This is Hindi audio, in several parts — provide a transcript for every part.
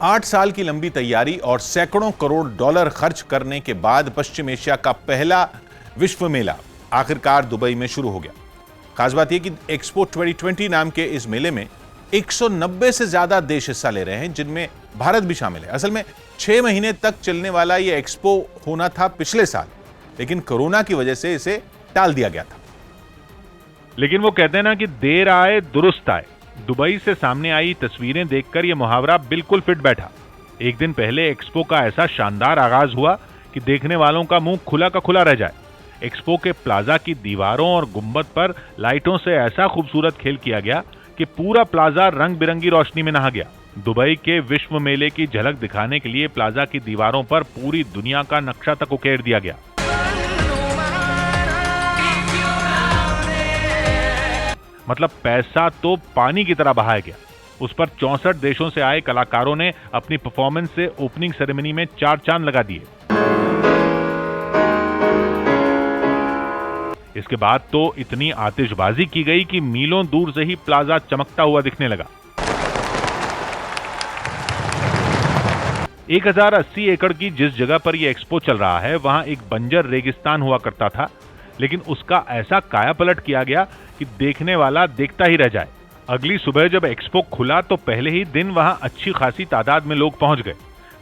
8 साल की लंबी तैयारी और सैकड़ों करोड़ डॉलर खर्च करने के बाद पश्चिम एशिया का पहला विश्व मेला आखिरकार दुबई में शुरू हो गया। खास बात यह कि एक्सपो 2020 नाम के इस मेले में 190 से ज्यादा देश हिस्सा ले रहे हैं, जिनमें भारत भी शामिल है। असल में 6 महीने तक चलने वाला यह एक्सपो होना था पिछले साल, लेकिन कोरोना की वजह से इसे टाल दिया गया था। लेकिन वो कहते हैं ना कि देर आए दुरुस्त आए। दुबई से सामने आई तस्वीरें देखकर यह मुहावरा बिल्कुल फिट बैठा। एक दिन पहले एक्सपो का ऐसा शानदार आगाज हुआ कि देखने वालों का मुंह खुला का खुला रह जाए। एक्सपो के प्लाजा की दीवारों और गुंबद पर लाइटों से ऐसा खूबसूरत खेल किया गया कि पूरा प्लाजा रंग बिरंगी रोशनी में नहा गया। दुबई के विश्व मेले की झलक दिखाने के लिए प्लाजा की दीवारों पर पूरी दुनिया का नक्शा तक उकेर दिया गया। मतलब पैसा तो पानी की तरह बहाया गया। उस पर 64 देशों से आए कलाकारों ने अपनी परफॉर्मेंस से ओपनिंग सेरेमनी में 4 चांद लगा दिए। इसके बाद तो इतनी आतिशबाजी की गई कि मीलों दूर से ही प्लाजा चमकता हुआ दिखने लगा। 1080 एकड़ की जिस जगह पर यह एक्सपो चल रहा है, वहां एक बंजर रेगिस्तान हुआ करता था, लेकिन उसका ऐसा कायापलट किया गया कि देखने वाला देखता ही रह जाए। अगली सुबह जब एक्सपो खुला तो पहले ही दिन वहां अच्छी खासी तादाद में लोग पहुंच गए।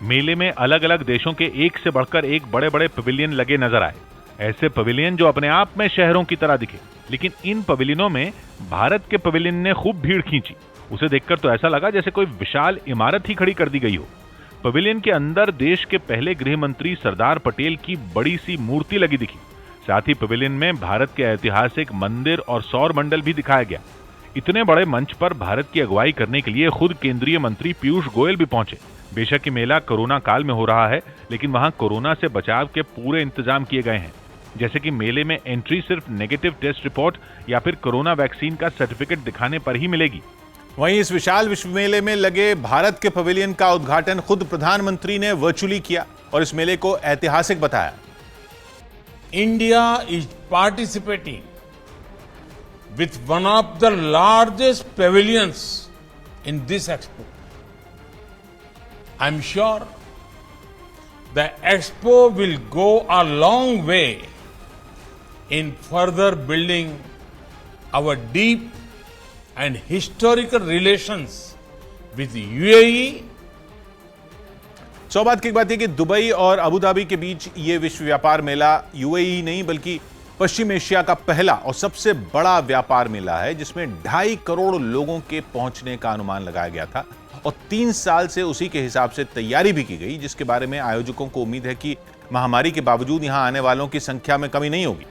मेले में अलग अलग देशों के एक से बढ़कर एक बड़े बड़े पवेलियन लगे नजर आए। ऐसे पवेलियन जो अपने आप में शहरों की तरह दिखे। लेकिन इन पवेलियनों में भारत के पवेलियन ने खूब भीड़ खींची। उसे देखकर तो ऐसा लगा जैसे कोई विशाल इमारत ही खड़ी कर दी गई हो। पवेलियन के अंदर देश के पहले गृह मंत्री सरदार पटेल की बड़ी सी मूर्ति लगी दिखी। साथ ही पवेलियन में भारत के ऐतिहासिक मंदिर और सौर मंडल भी दिखाया गया। इतने बड़े मंच पर भारत की अगुवाई करने के लिए खुद केंद्रीय मंत्री पीयूष गोयल भी पहुंचे। बेशक ये मेला कोरोना काल में हो रहा है, लेकिन वहां कोरोना से बचाव के पूरे इंतजाम किए गए हैं। जैसे कि मेले में एंट्री सिर्फ नेगेटिव टेस्ट रिपोर्ट या फिर कोरोना वैक्सीन का सर्टिफिकेट दिखाने पर ही मिलेगी। वहीं इस विशाल विश्व मेले में लगे भारत के पवेलियन का उद्घाटन खुद प्रधानमंत्री ने वर्चुअली किया और इस मेले को ऐतिहासिक बताया। India is participating with one of the largest pavilions in this expo. I'm sure the expo will go a long way in further building our deep and historical relations with UAE. सौभाग्य की बात है कि दुबई और अबू धाबी के बीच ये विश्व व्यापार मेला यूएई नहीं बल्कि पश्चिम एशिया का पहला और सबसे बड़ा व्यापार मेला है, जिसमें 2.5 करोड़ लोगों के पहुंचने का अनुमान लगाया गया था और 3 साल से उसी के हिसाब से तैयारी भी की गई, जिसके बारे में आयोजकों को उम्मीद है कि महामारी के बावजूद यहां आने वालों की संख्या में कमी नहीं होगी।